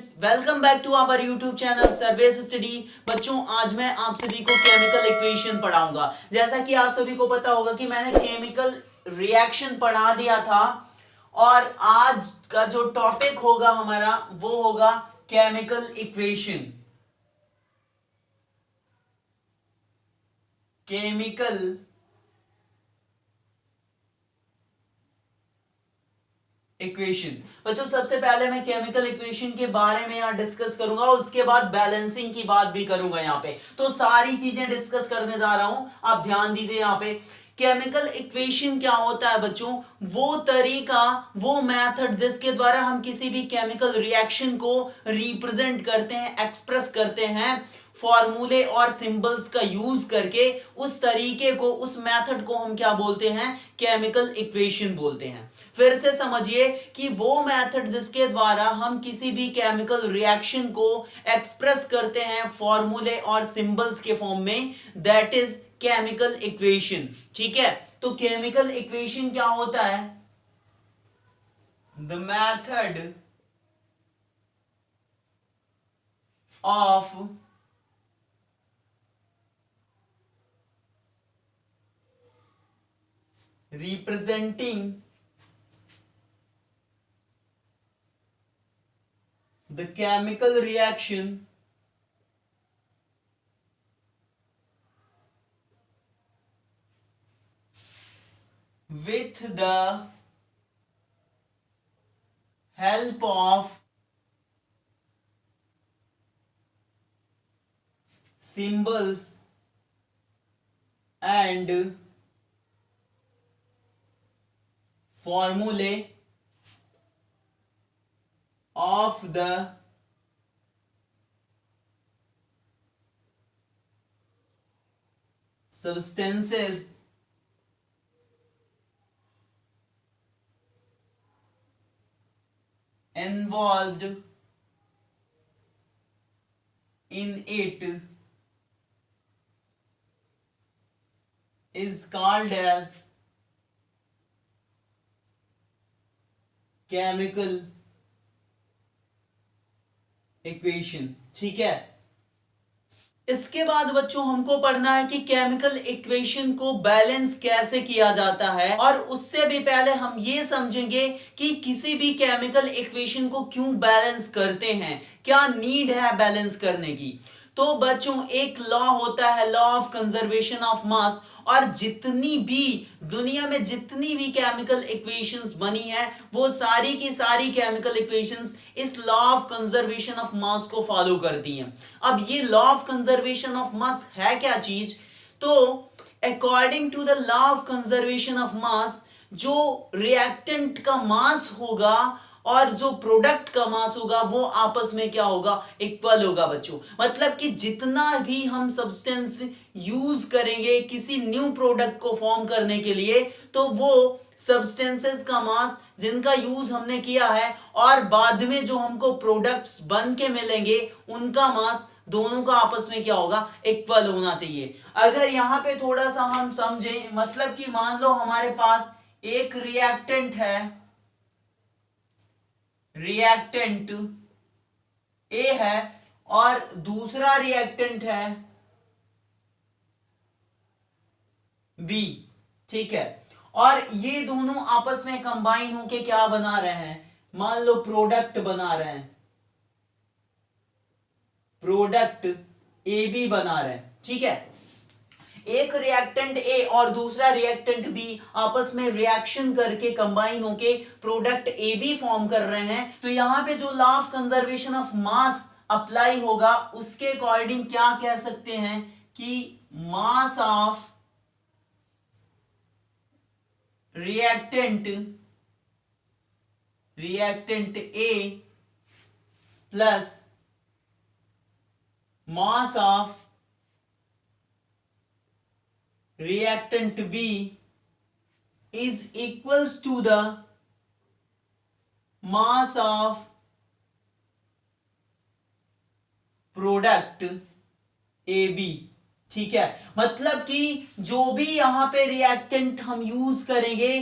Students, welcome back to our YouTube channel सर्वेस study. बच्चों, आज मैं आप सभी को केमिकल इक्वेशन पढ़ाऊंगा। जैसा कि आप सभी को पता होगा कि मैंने केमिकल रिएक्शन पढ़ा दिया था और आज का जो टॉपिक होगा हमारा वो होगा केमिकल इक्वेशन। Chemical equation. बच्चों, सबसे पहले मैं केमिकल इक्वेशन के बारे में यहाँ डिस्कस करूंगा, उसके बाद बैलेंसिंग की बात भी करूंगा। यहाँ पे तो सारी चीजें डिस्कस करने जा रहा हूं, आप ध्यान दीजिए। यहाँ पे केमिकल इक्वेशन क्या होता है बच्चों? वो तरीका, वो मेथड जिसके द्वारा हम किसी भी केमिकल रिएक्शन को रिप्रेजेंट करते हैं, एक्सप्रेस करते हैं फॉर्मूले और सिंबल्स का यूज करके। उस तरीके को, उस मेथड को हम क्या बोलते हैं? केमिकल इक्वेशन बोलते हैं। फिर से समझिए कि वो मेथड जिसके द्वारा हम किसी भी केमिकल रिएक्शन को एक्सप्रेस करते हैं फॉर्मूले और सिंबल्स के फॉर्म में, दैट इज केमिकल इक्वेशन। ठीक है, तो केमिकल इक्वेशन क्या होता है? The method of representing the chemical reaction with the help of symbols and formulae of the substances involved in it is called as chemical equation. ठीक है, इसके बाद बच्चों हमको पढ़ना है कि केमिकल इक्वेशन को बैलेंस कैसे किया जाता है, और उससे भी पहले हम ये समझेंगे कि किसी भी केमिकल इक्वेशन को क्यों बैलेंस करते हैं, क्या नीड है बैलेंस करने की। तो बच्चों, एक लॉ होता है, लॉ ऑफ कंजर्वेशन ऑफ मास, और जितनी भी दुनिया में जितनी भी केमिकल इक्वेशंस बनी है वो सारी की सारी केमिकल इक्वेशंस इस law of conservation of mass को फॉलो करती हैं। अब ये law of conservation of mass है क्या चीज? तो according to the law of conservation of mass, जो रिएक्टेंट का मास होगा और जो प्रोडक्ट का मास होगा वो आपस में क्या होगा? इक्वल होगा बच्चों। मतलब कि जितना भी हम सब्सटेंस यूज करेंगे किसी न्यू प्रोडक्ट को फॉर्म करने के लिए, तो वो सब्सटेंसेस का मास जिनका यूज हमने किया है और बाद में जो हमको प्रोडक्ट्स बन के मिलेंगे उनका मास, दोनों का आपस में क्या होगा? इक्वल होना चाहिए। अगर यहां पे थोड़ा सा हम समझें, मतलब कि मान लो हमारे पास एक रिएक्टेंट है, रिएक्टेंट ए है और दूसरा रिएक्टेंट है बी। ठीक है, और ये दोनों आपस में कंबाइन होके क्या बना रहे हैं? मान लो प्रोडक्ट बना रहे हैं, प्रोडक्ट ए बी बना रहे हैं। ठीक है, एक रिएक्टेंट ए और दूसरा रिएक्टेंट बी आपस में रिएक्शन करके कंबाइन होके प्रोडक्ट ए बी फॉर्म कर रहे हैं। तो यहां पे जो law of conservation of mass apply होगा उसके अकॉर्डिंग क्या कह सकते हैं कि mass of reactant A plus mass of reactant B is equals to the mass of product AB। ठीक है, मतलब कि जो भी यहां पे रिएक्टेंट हम यूज करेंगे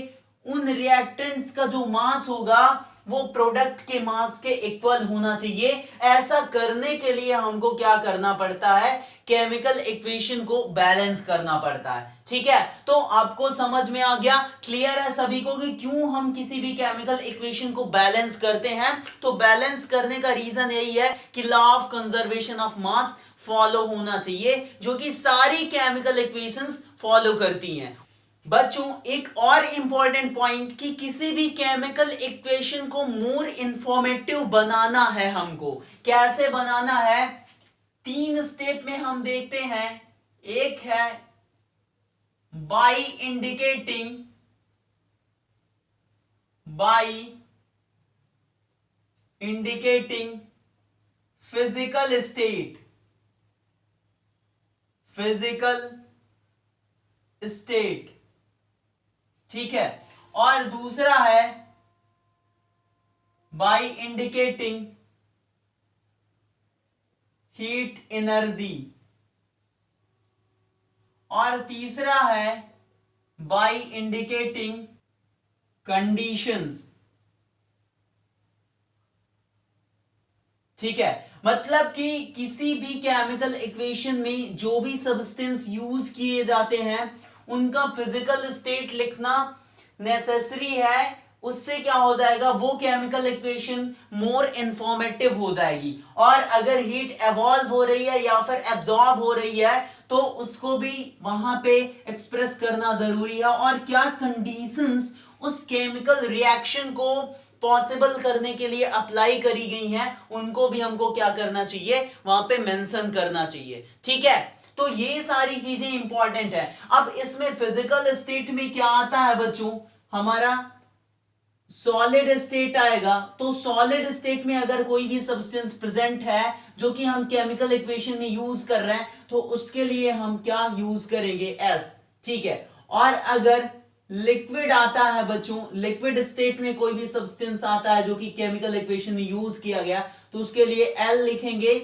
उन रिएक्टेंट्स का जो मास होगा वो प्रोडक्ट के मास के इक्वल होना चाहिए। ऐसा करने के लिए हमको क्या करना पड़ता है, केमिकल इक्वेशन को बैलेंस करना पड़ता है। ठीक है, तो आपको समझ में आ गया, क्लियर है सभी को कि क्यों हम किसी भी केमिकल इक्वेशन को बैलेंस करते हैं। तो बैलेंस करने का रीजन यही है कि law of conservation of mass follow होना चाहिए, जो कि सारी केमिकल इक्वेशंस फॉलो करती हैं। बच्चों एक और इंपॉर्टेंट पॉइंट कि किसी भी केमिकल इक्वेशन को मोर इंफॉर्मेटिव बनाना है हमको। कैसे बनाना है, 3 स्टेप में हम देखते हैं। एक है बाय इंडिकेटिंग फिजिकल स्टेट, ठीक है, और दूसरा है बाय इंडिकेटिंग हीट एनर्जी, और तीसरा है बाय इंडिकेटिंग कंडीशंस। ठीक है, मतलब कि किसी भी केमिकल इक्वेशन में जो भी सब्सटेंस यूज किए जाते हैं उनका फिजिकल स्टेट लिखना नेसेसरी है। उससे क्या हो जाएगा, वो केमिकल इक्वेशन मोर इंफॉर्मेटिव हो जाएगी। और अगर हीट एवॉल्व हो रही है या फिर एब्जॉर्ब हो रही है तो उसको भी वहां पे एक्सप्रेस करना जरूरी है। और क्या कंडीशंस उस केमिकल रिएक्शन को पॉसिबल करने के लिए अप्लाई करी गई हैं उनको भी हमको क्या करना चाहिए, वहां पे मेंशन करना चाहिए। ठीक है, तो ये सारी चीजें इंपॉर्टेंट है। अब इसमें फिजिकल स्टेट में क्या आता है बच्चों, हमारा सॉलिड स्टेट आएगा। तो सॉलिड स्टेट में अगर कोई भी सब्सटेंस प्रेजेंट है जो कि हम केमिकल इक्वेशन में यूज कर रहे हैं तो उसके लिए हम क्या यूज करेंगे, एस। ठीक है, और अगर लिक्विड आता है बच्चों, लिक्विड स्टेट में कोई भी सब्सटेंस आता है जो कि केमिकल इक्वेशन में यूज किया गया तो उसके लिए एल लिखेंगे।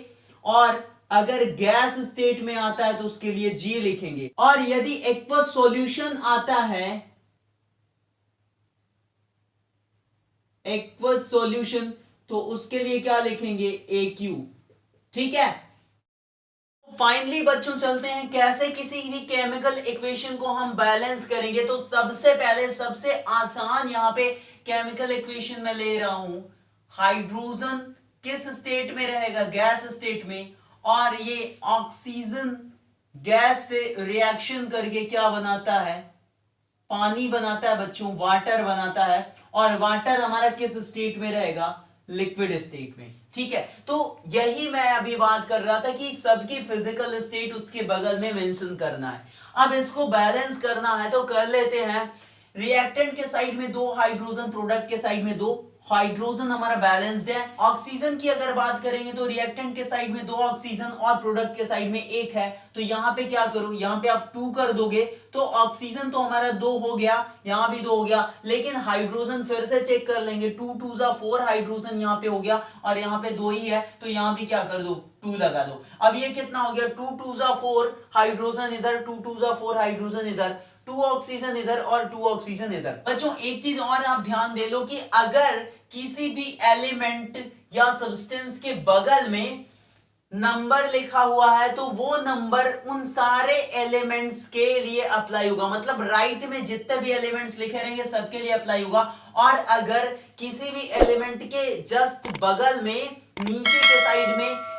और अगर गैस स्टेट में आता है तो उसके लिए जी लिखेंगे। और यदि एक्वस सॉल्यूशन आता है, एक्वस सॉल्यूशन, तो उसके लिए क्या लिखेंगे, ए क्यू। ठीक है, फाइनली बच्चों चलते हैं कैसे किसी भी केमिकल इक्वेशन को हम बैलेंस करेंगे। तो सबसे पहले सबसे आसान यहां पे केमिकल इक्वेशन में ले रहा हूं, हाइड्रोजन किस स्टेट में रहेगा, गैस स्टेट में, और ये ऑक्सीजन गैस से रिएक्शन करके क्या बनाता है, पानी बनाता है बच्चों, वाटर बनाता है। और वाटर हमारा किस स्टेट में रहेगा, लिक्विड स्टेट में। ठीक है, तो यही मैं अभी बात कर रहा था कि सबकी फिजिकल स्टेट उसके बगल में मेंशन करना है। अब इसको बैलेंस करना है तो कर लेते हैं। रिएक्टेंट के साइड में 2 हाइड्रोजन, प्रोडक्ट के साइड में 2 हाइड्रोजन, हमारा बैलेंस्ड है। ऑक्सीजन की अगर बात करेंगे तो रिएक्टेंट के साइड में 2 ऑक्सीजन और प्रोडक्ट के साइड में 1 है। तो यहां पे क्या करूं, यहां पे आप 2 कर दोगे तो ऑक्सीजन तो हमारा 2 हो गया, यहां भी 2 हो गया। लेकिन हाइड्रोजन फिर से चेक कर लेंगे, 2 2 जा 4 हाइड्रोजन यहां पे हो गया और यहां पे 2 ही है तो यहां भी क्या कर दो, 2 लगा दो। अब ये कितना हो गया, 2 2 जा 4 हाइड्रोजन इधर, 2 2 जा 4 हाइड्रोजन इधर, 2 ऑक्सीजन इधर और 2 ऑक्सीजन इधर। बच्चों एक चीज और आप ध्यान दे लो कि अगर किसी भी एलिमेंट या सब्सटेंस के बगल में नंबर लिखा हुआ है तो वो नंबर उन सारे एलिमेंट्स के लिए अप्लाई होगा। मतलब राइट में जितने भी एलिमेंट्स लिखे रहेंगे सबके लिए अप्लाई होगा। और अगर किसी भी एलिमेंट के जस्ट बगल में नीचे के साइड में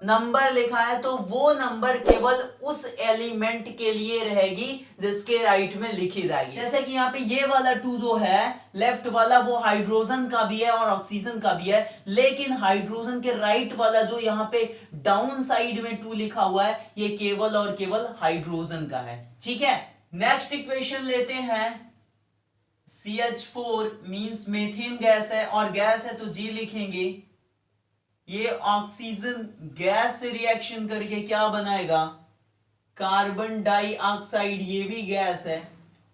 नंबर लिखा है तो वो नंबर केवल उस एलिमेंट के लिए रहेगी जिसके राइट में लिखी जाएगी। जैसे कि यहाँ पे ये वाला 2 जो है लेफ्ट वाला वो हाइड्रोजन का भी है और ऑक्सीजन का भी है, लेकिन हाइड्रोजन के राइट वाला जो यहाँ पे डाउन साइड में 2 लिखा हुआ है ये केवल और केवल हाइड्रोजन का है। ठीक है, नेक्स्ट इक्वेशन लेते हैं। CH4 मींस मीथेन गैस है और गैस है तो जी लिखेंगे। ये ऑक्सीजन गैस से रिएक्शन करके क्या बनाएगा, कार्बन डाइऑक्साइड, ये भी गैस है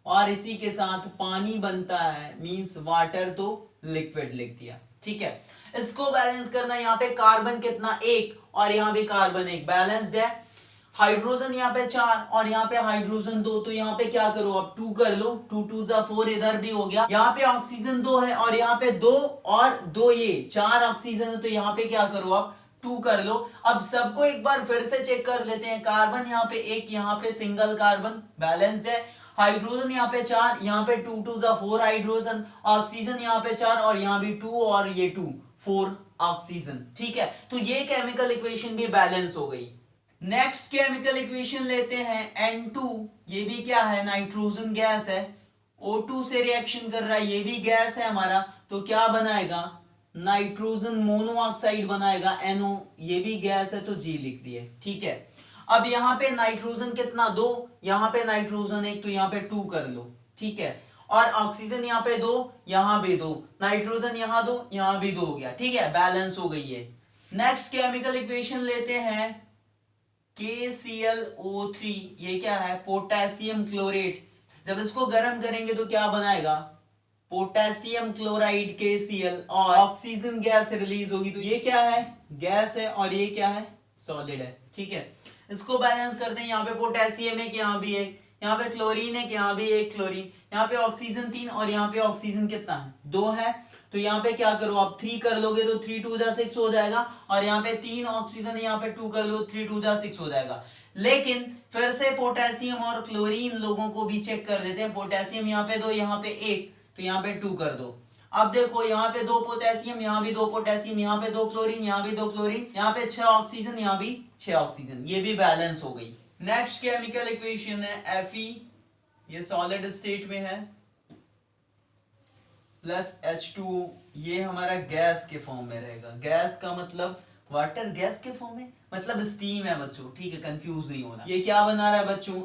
और इसी के साथ पानी बनता है, मींस वाटर, तो लिक्विड लिख दिया। ठीक है, इसको बैलेंस करना, यहाँ पे कार्बन कितना 1 और यहाँ भी कार्बन 1, बैलेंस्ड है। हाइड्रोजन यहाँ पे 4 और यहाँ पे हाइड्रोजन 2, तो यहाँ पे क्या करो आप 2 कर लो, 2 2 जा 4, इधर भी हो गया। यहाँ पे ऑक्सीजन 2 है और यहाँ पे 2 और 2, ये 4 ऑक्सीजन है, तो यहाँ पे क्या करो आप 2 कर लो। अब सबको एक बार फिर से चेक कर लेते हैं। कार्बन यहाँ पे एक, यहाँ पे सिंगल कार्बन बैलेंस है। हाइड्रोजन यहाँ पे 4, यहाँ पे 2 2 जा 4 हाइड्रोजन, ऑक्सीजन यहाँ पे 4 और यहाँ भी 2 और ये 2 4 ऑक्सीजन। ठीक है, तो ये केमिकल इक्वेशन भी बैलेंस हो गई। नेक्स्ट केमिकल इक्वेशन लेते हैं N2, ये भी क्या है, नाइट्रोजन गैस है, O2 से रिएक्शन कर रहा है, ये भी गैस है हमारा, तो क्या बनाएगा, नाइट्रोजन मोनोऑक्साइड बनाएगा, NO, ये भी गैस है तो G लिख दिए। ठीक है, अब यहाँ पे नाइट्रोजन कितना 2, यहाँ पे नाइट्रोजन 1, तो यहाँ पे 2 कर लो। ठीक है, और ऑक्सीजन यहाँ पे 2, यहाँ भी 2, नाइट्रोजन यहाँ 2, यहाँ भी 2 हो गया। ठीक है, बैलेंस हो गई है। नेक्स्ट केमिकल इक्वेशन लेते हैं KClO3, ये क्या है, पोटेशियम क्लोरेट। जब इसको गर्म करेंगे तो क्या बनाएगा, पोटेशियम क्लोराइड KCl, और ऑक्सीजन गैस रिलीज होगी, तो ये क्या है, गैस है, और ये क्या है, सॉलिड है। ठीक है, इसको बैलेंस करते हैं। यहाँ पे पोटेशियम है कि यहाँ भी एक, यहाँ पे क्लोरीन है कि यहाँ भी एक क्लोरीन, यहाँ पे ऑक्सीजन 3 और यहाँ पे ऑक्सीजन कितना है, 2 है, तो यहाँ पे क्या करो आप 3 कर लोगे तो 3 2 जा 6 हो जाएगा, और यहाँ पे 3 ऑक्सीजन, यहाँ पे 2 कर लो 3 2 जा 6 हो जाएगा। लेकिन फिर से पोटेशियम और क्लोरीन लोगों को भी चेक कर देते हैं। पोटेशियम यहाँ पे 2, यहाँ पे 1, तो यहाँ पे 2 कर दो। अब देखो यहाँ पे 2 पोटेशियम, यहाँ भी 2 पोटेशियम, यहाँ पे 2 क्लोरीन, यहाँ भी 2 क्लोरीन, यहाँ पे 6 ऑक्सीजन, यहाँ भी 6 ऑक्सीजन, ये भी बैलेंस हो गई। नेक्स्ट केमिकल इक्वेशन है Fe, ये सॉलिड स्टेट में है, प्लस H2O, ये हमारा गैस के फॉर्म में रहेगा। गैस का मतलब वाटर गैस के फॉर्म में, मतलब स्टीम है बच्चों। ठीक है, कंफ्यूज नहीं होना। ये क्या बना रहा है बच्चों,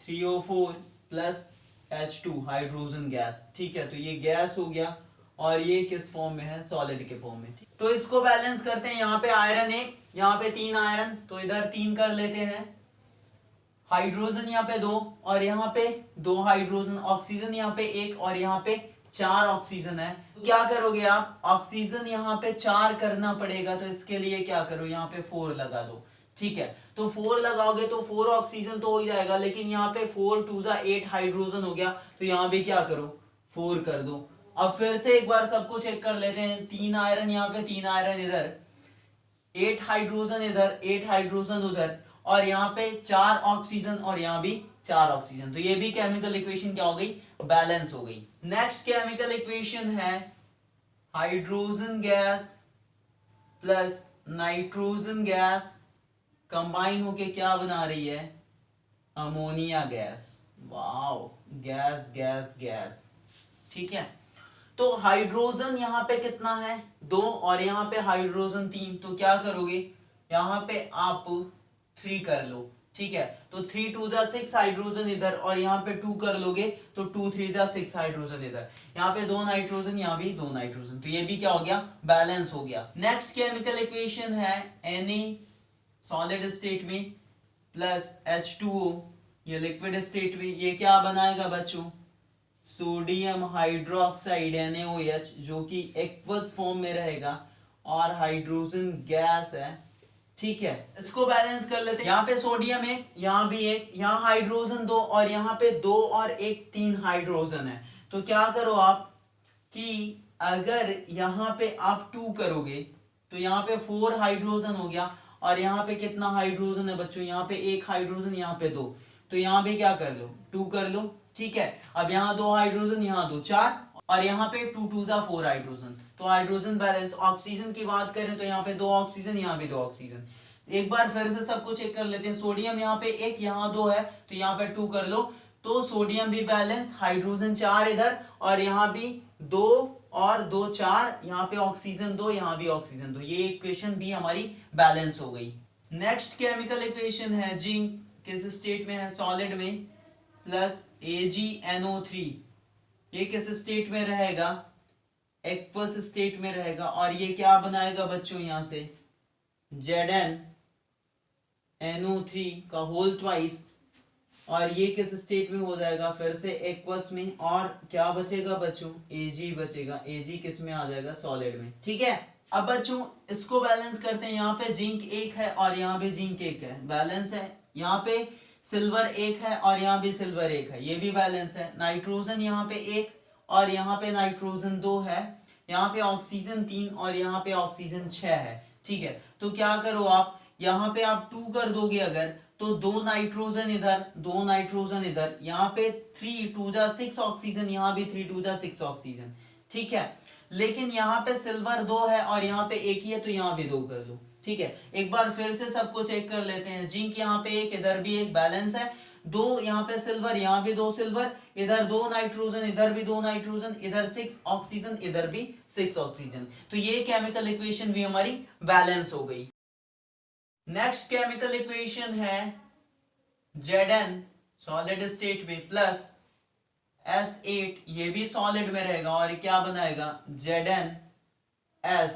Fe3O4 plus H2 hydrogen gas. ठीक है, तो ये गैस हो गया, और ये किस फॉर्म में है, सॉलिड के फॉर्म में। तो इसको बैलेंस करते हैं। यहाँ पे आयरन 1, यहाँ पे 3 आयरन, तो इधर 3 कर लेते हैं। हाइड्रोजन यहाँ पे 2 और यहाँ पे 2 हाइड्रोजन, ऑक्सीजन यहाँ पे 1 और यहाँ पे 4 ऑक्सीजन है। क्या करोगे आप, ऑक्सीजन यहाँ पे 4 करना पड़ेगा, तो इसके लिए क्या करो, यहाँ पे 4 लगा दो। ठीक है, तो 4 लगाओगे तो 4 ऑक्सीजन तो हो ही जाएगा, लेकिन यहाँ पे 4 2 जा 8 हाइड्रोजन हो गया, तो यहाँ भी क्या करो 4 कर दो। अब फिर से एक बार सबको चेक कर लेते हैं। 3 आयरन यहाँ पे, 3 आयरन इधर, 8 हाइड्रोजन इधर, 8 हाइड्रोजन उधर, और यहाँ पे 4 ऑक्सीजन और यहाँ भी 4 ऑक्सीजन, तो ये भी केमिकल इक्वेशन क्या हो गई, बैलेंस हो गई। नेक्स्ट केमिकल इक्वेशन है hydrogen gas plus nitrogen gas combine होके क्या बना रही है, ammonia gas. Wow, gas gas gas. ठीक है, तो हाइड्रोजन यहाँ पे कितना है 2 और यहाँ पे हाइड्रोजन 3, तो क्या करोगे, यहाँ पे आप 3 कर लो। ठीक है, तो 3 2 जा 6 हाइड्रोजन इधर, और यहाँ पे 2 कर लोगे तो 2 3 जा 6 हाइड्रोजन इधर, यहाँ पे 2 नाइट्रोजन, यहाँ भी 2 नाइट्रोजन, तो ये भी क्या हो गया, बैलेंस हो गया। नेक्स्ट केमिकल इक्वेशन है Na सॉलिड स्टेट में प्लस H2O, ये लिक्विड स्टेट में, ये क्या बनाएगा बच्चों, सोडियम हाइड्रोक्साइड NaOH, जो कि एक्वस फॉर्म में रहेगा, और हाइड्रोजन गैस है। ठीक है, इसको बैलेंस कर लेते हैं। यहाँ पे सोडियम है, यहाँ भी एक, यहाँ हाइड्रोजन 2 और यहाँ पे 2 और 1 3 हाइड्रोजन है। तो क्या करो आप कि अगर यहाँ पे आप 2 करोगे तो यहाँ पे 4 हाइड्रोजन हो गया, और यहाँ पे कितना हाइड्रोजन है बच्चों, यहाँ पे 1 हाइड्रोजन, यहाँ पे 2, तो यहाँ भी क्या कर लो 2 कर लो। ठीक है, अब यहाँ 2 हाइड्रोजन, यहाँ 2 4, और यहाँ पे 2 2 जा 4 हाइड्रोजन, तो हाइड्रोजन बैलेंस। ऑक्सीजन की बात करें तो यहाँ पे 2 ऑक्सीजन, यहाँ भी 2 ऑक्सीजन। एक बार फिर से सबको चेक कर लेते हैं। सोडियम यहाँ पे 1, यहाँ 2 है, तो यहाँ पे 2 कर लो, तो सोडियम भी बैलेंस, हाइड्रोजन 4 इधर, और यहाँ भी 2 और 2 4, यहाँ पे ऑक्सीजन 2, यहाँ भी ऑक्सीजन 2, ये इक्वेशन भी हमारी बैलेंस हो गई। नेक्स्ट केमिकल इक्वेशन है जिंक, किस स्टेट में है, सॉलिड में, प्लस AgNO3, ये किस स्टेट में रहेगा, एक्वस स्टेट में रहेगा, और ये क्या बनाएगा बच्चों, यहाँ से ZnNO3 का होल ट्वाइस, और ये किस स्टेट में हो जाएगा, फिर से एक्वस में, और क्या बचेगा बच्चों, Ag बचेगा। Ag किस में आ जाएगा, सॉलिड में। ठीक है, अब बच्चों इसको बैलेंस करते हैं, यहाँ पे जिंक एक है और यहाँ भी जिंक एक है, बैलेंस है। यहाँ पे सिल्वर एक है और यहाँ भी सिल्वर एक है, ये भी बैलेंस है। नाइट्रोजन यहाँ पे एक और यहाँ पे नाइट्रोजन दो है। यहाँ पे ऑक्सीजन 3 और यहाँ पे ऑक्सीजन 6 है। ठीक है, तो क्या करो आप, यहाँ पे आप 2 कर दोगे अगर, तो 2 नाइट्रोजन इधर, 2 नाइट्रोजन इधर, यहाँ पे 3 2 जा 6 ऑक्सीजन, यहाँ भी 3 2 जा 6 ऑक्सीजन। ठीक है, लेकिन यहाँ पे सिल्वर 2 है और यहाँ पे एक ही है, तो यहाँ भी 2 कर दो। ठीक है, एक बार फिर से सबको चेक कर लेते हैं। जिंक यहाँ पे एक, इधर भी एक, बैलेंस है। 2 यहाँ पे सिल्वर, यहाँ भी 2 सिल्वर, इधर 2 नाइट्रोजन, इधर भी 2 नाइट्रोजन, इधर 6 ऑक्सीजन, इधर भी 6 ऑक्सीजन। तो ये केमिकल इक्वेशन भी हमारी बैलेंस हो गई। नेक्स्ट केमिकल इक्वेशन है Zn सॉलिड स्टेट में प्लस S8, ये भी सॉलिड में रहेगा और क्या बनाएगा ZnS।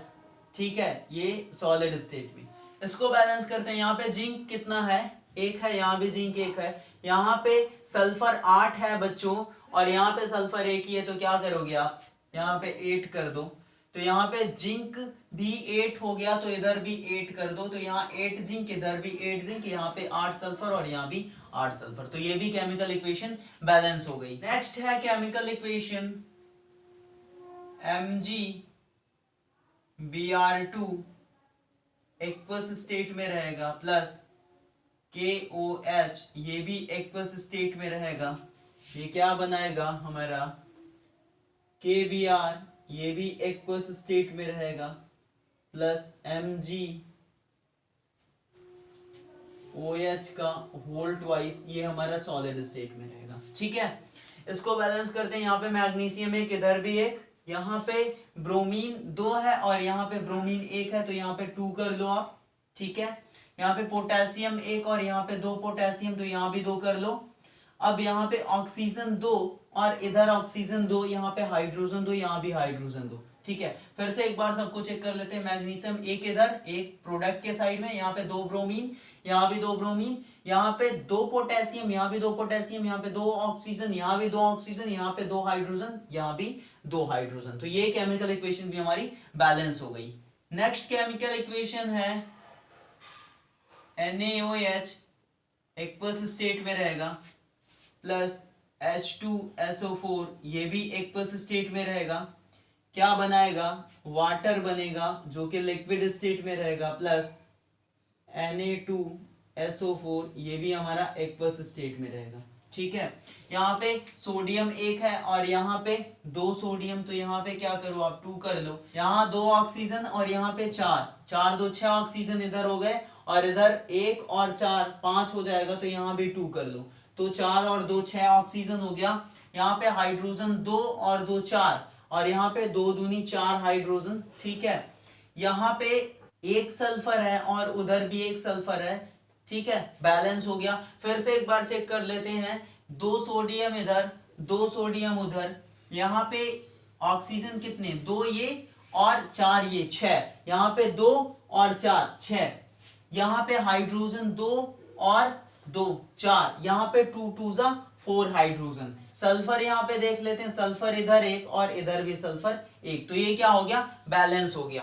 ठीक है, ये सॉलिड स्टेट में। इसको बैलेंस करते हैं। यहाँ पे जिंक कितना है, एक है, यहाँ भी जिंक एक है। यहाँ पे सल्फर 8 है बच्चों और यहाँ पे सल्फर एक ही है, तो क्या करोगे आप, यहाँ पे 8 कर दो। तो यहाँ पे जिंक भी 8 हो गया, तो इधर भी 8 कर दो। तो यहाँ 8 जिंक, इधर भी 8 जिंक, यहाँ पे 8 सल्फर और यहाँ भी 8 सल्फर। तो ये भी केमिकल इक्वेशन बैलेंस हो गई। नेक्स्ट है chemical equation MgBr2 aqueous state में रहेगा प्लस KOH, ये भी एक्वस स्टेट में रहेगा। ये क्या बनाएगा हमारा KBr, ये भी एक्वस स्टेट में रहेगा प्लस MgOH का होल ट्वाइस, ये हमारा सॉलिड स्टेट में रहेगा। ठीक है, इसको बैलेंस करते हैं। यहाँ पे मैग्नीशियम एक, इधर भी एक, यहाँ पे ब्रोमीन 2 है और यहाँ पे ब्रोमीन 1 है, तो यहाँ पे 2 कर लो आप। ठीक है, यहाँ पे पोटेशियम 1 और यहाँ पे 2 पोटेशियम, तो यहाँ भी 2 कर लो। अब यहाँ पे ऑक्सीजन 2 और इधर ऑक्सीजन 2, यहाँ पे हाइड्रोजन 2, यहाँ भी हाइड्रोजन 2। ठीक है, फिर से एक बार सबको चेक कर लेते हैं। मैग्नीशियम एक इधर, एक प्रोडक्ट के साइड में, यहाँ पे 2 ब्रोमीन, यहाँ भी 2 ब्रोमीन, यहाँ पे 2 पोटेशियम, यहाँ भी 2 पोटेशियम, यहाँ पे 2 ऑक्सीजन, यहाँ भी 2 ऑक्सीजन, यहाँ पे 2 हाइड्रोजन, यहाँ भी 2 हाइड्रोजन। तो ये केमिकल इक्वेशन भी हमारी बैलेंस हो गई। नेक्स्ट केमिकल इक्वेशन है NaOH एक्वस स्टेट में रहेगा प्लस H2SO4, ये भी एक्वस स्टेट में रहेगा। क्या बनाएगा, वाटर बनेगा जो कि लिक्विड स्टेट में रहेगा प्लस Na2SO4, ये भी हमारा एक्वस स्टेट में रहेगा। ठीक है, यहाँ पे सोडियम 1 है और यहाँ पे 2 सोडियम, तो यहाँ पे क्या करो आप, 2 कर लो। यहाँ 2 ऑक्सीजन और यहाँ पे 4, 4 2 6 ऑक्सीजन इधर हो गए और इधर 1 और 4 5 हो जाएगा, तो यहाँ भी 2 कर लो। तो 4 और 2 6 ऑक्सीजन हो गया। यहाँ पे हाइड्रोजन 2 और 2 4 और यहाँ पे 2 दूनी 4 हाइड्रोजन। ठीक है, यहाँ पे 1 सल्फर है और उधर भी 1 सल्फर है। ठीक है, बैलेंस हो गया। फिर से एक बार चेक कर लेते हैं। 2 सोडियम इधर, 2 सोडियम उधर, यहाँ पे ऑक्सीजन कितने, 2 ये और 4 ये, 6, यहाँ पे 2 और 4 6, यहाँ पे हाइड्रोजन 2 और 2 4, यहाँ पे 2 2 जा 4 हाइड्रोजन। सल्फर यहाँ पे देख लेते हैं, सल्फर इधर 1 और इधर भी सल्फर 1, तो ये क्या हो गया, बैलेंस हो गया।